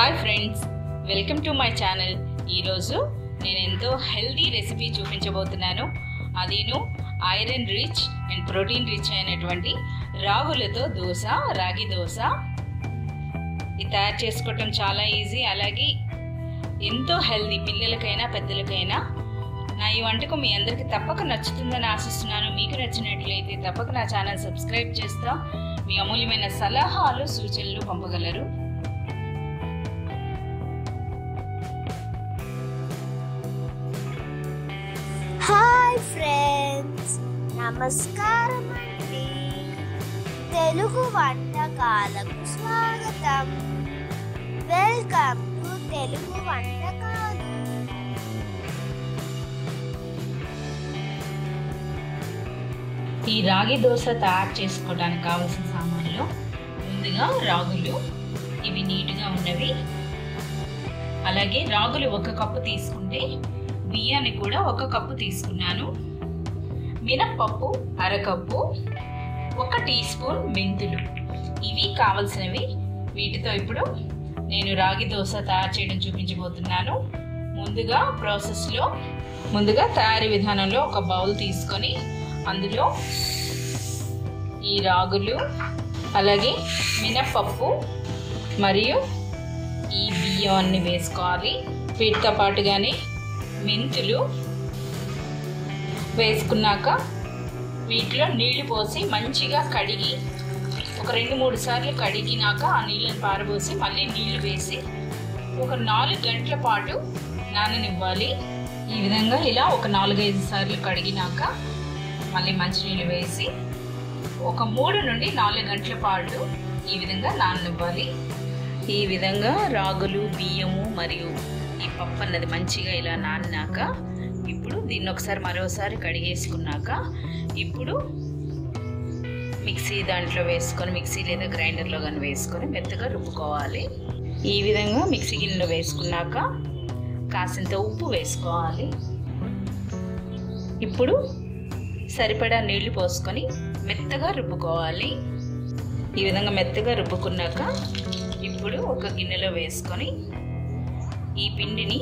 Hi friends, welcome to my channel. ఈరోజు నేను ఎంతో హెల్దీ రెసిపీ చూపించబోతున్నాను. అదేను iron rich and protein rich అయినటువంటి రాగులతో దోశ, రాగి దోశ. ఇది తయారు చేసుకోవటం చాలా ఈజీ, అలాగే ఎంతో హెల్దీ, పిల్లలకైనా పెద్దలకైనా. నా ఈ వంటకం మీ అందరికీ తప్పక నచ్చుతుందని ఆశిస్తున్నాను. మీకు నచ్చినట్లయితే తప్పక నా ఛానల్ సబ్స్క్రైబ్ చేస్తా. మీ అమూల్యమైన సలహాలు, సూచనలు పంపగలరు. హాయ్ ఫ్రెండ్స్, నమస్కారం అండి. తెలుగు వంటకాలకు స్వాగతం. వెల్కమ్ టు తెలుగు వంటకాలు. ఈ రాగి దోశ తయారు చేసుకోవడానికి కావాల్సిన సామాన్లు: ముందుగా రాగులు, ఇవి నీట్గా ఉన్నవి. అలాగే రాగులు 1 కప్పు తీసుకుంటే బియ్యాన్ని కూడా 1 కప్పు తీసుకున్నాను. మినప్పప్పు 1/2 కప్పు, 1 టీ స్పూన్ మెంతులు, ఇవి కావలసినవి. వీటితో ఇప్పుడు నేను రాగి దోశ తయారు చేయడం చూపించబోతున్నాను. ముందుగా తయారీ విధానంలో ఒక బౌల్ తీసుకొని అందులో ఈ రాగులు, అలాగే మినప్పప్పు మరియు ఈ బియ్యాన్ని వేసుకోవాలి. వీటితో పాటుగానే మెంతులు వేసుకున్నాక వీటిలో నీళ్లు పోసి మంచిగా కడిగి ఒక 2-3 సార్లు కడిగినాక ఆ నీళ్ళని పారబోసి మళ్ళీ నీళ్లు వేసి ఒక 4 గంటల పాటు నాననివ్వాలి. ఈ విధంగా ఇలా ఒక 4-5 సార్లు కడిగినాక మళ్ళీ మంచినీళ్ళు వేసి ఒక 3 నుండి 4 గంటల పాటు ఈ విధంగా నాననివ్వాలి. ఈ విధంగా రాగులు, బియ్యము మరియు ఈ పప్పు అన్నది మంచిగా ఇలా నానినాక ఇప్పుడు దీన్ని ఒకసారి మరోసారి కడిగేసుకున్నాక ఇప్పుడు దాంట్లో వేసుకొని మిక్సీ లేదా గ్రైండర్లో కానీ వేసుకొని మెత్తగా రుబ్బుకోవాలి. ఈ విధంగా మిక్సీ గిన్నెలో వేసుకున్నాక కాసింత ఉప్పు వేసుకోవాలి. ఇప్పుడు సరిపడా నీళ్లు పోసుకొని మెత్తగా రుబ్బుకోవాలి. ఈ విధంగా మెత్తగా రుబ్బుకున్నాక ఇప్పుడు ఒక గిన్నెలో వేసుకొని ఈ పిండిని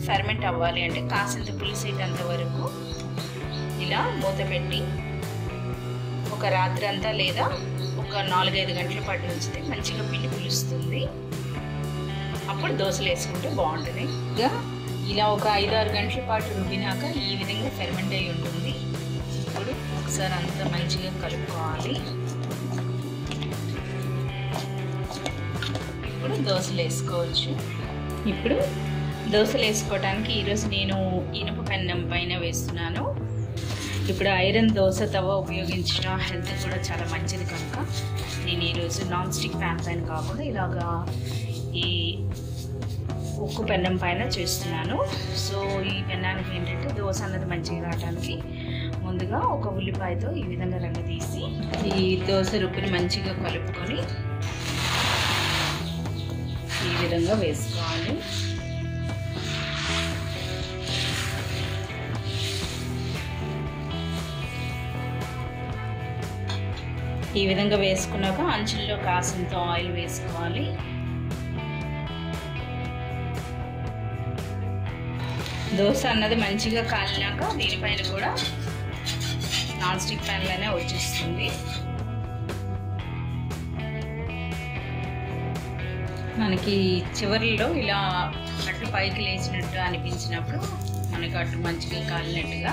ఫెర్మెంట్ అవ్వాలి అంటే కాసింత పులిసేటంత వరకు ఇలా మూత పెట్టి ఒక రాత్రి అంతా లేదా ఒక 4-5 గంటల పాటు ఉంచితే మంచిగా పిండి పులుస్తుంది. అప్పుడు దోశలు వేసుకుంటే బాగుంటుంది. ఇలా ఒక 5-6 గంటల పాటు రుబ్బినాక ఈ విధంగా ఫెర్మెంట్ అయి ఉంటుంది. ఇప్పుడు ఒకసారి అంతా మంచిగా కలుపుకోవాలి. ఇప్పుడు దోశలు వేసుకోవచ్చు. ఇప్పుడు దోశలు వేసుకోవడానికి ఈరోజు నేను ఇనుప పెన్నం పైన వేస్తున్నాను. ఇప్పుడు ఐరన్ దోశ తవ ఉపయోగించడం హెల్త్ కూడా చాలా మంచిది కనుక నేను ఈరోజు నాన్ స్టిక్ ప్యాన్ పైన కాకుండా ఇలాగా ఈ ఉక్కు పెన్నం పైన చేస్తున్నాను. సో ఈ పెన్నానికి ఏంటంటే దోశ అన్నది మంచిగా రావడానికి ముందుగా ఒక ఉల్లిపాయతో ఈ విధంగా రంగు తీసి ఈ దోశ రుబ్బుని మంచిగా కలుపుకొని ఈ విధంగా వేసుకోవాలి. ఈ విధంగా వేసుకున్నాక అంచుల్లో కాసింత ఆయిల్ వేసుకోవాలి. దోశ అన్నది మంచిగా కాలినాక దీనిపైన కూడా నాన్ స్టిక్ ప్యాన్లోనే వచ్చేస్తుంది. మనకి చివరిలో ఇలా అటు పైకి లేచినట్టు అనిపించినప్పుడు మనకి అటు మంచిగా కాలినట్టుగా,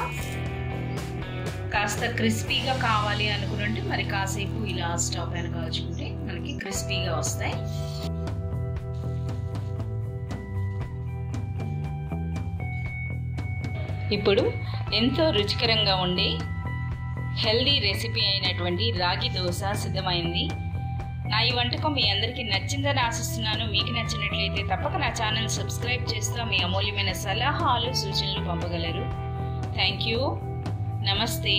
కాస్త క్రిస్పీగా కావాలి అనుకుంటే మరి కాసేపు ఇలా స్టవ్ పైన కాల్చుకుంటే మనకి క్రిస్పీగా వస్తాయి. ఇప్పుడు ఎంతో రుచికరంగా ఉండే హెల్దీ రెసిపీ అయినటువంటి రాగి దోశ సిద్ధమైంది. నా ఈ వంటకం మీ అందరికీ నచ్చిందని ఆశిస్తున్నాను. మీకు నచ్చినట్లయితే తప్పక నా ఛానల్ సబ్స్క్రైబ్ చేస్తా. మీ అమూల్యమైన సలహాలు, సూచనలు పంపగలరు. Thank you. నమస్తే.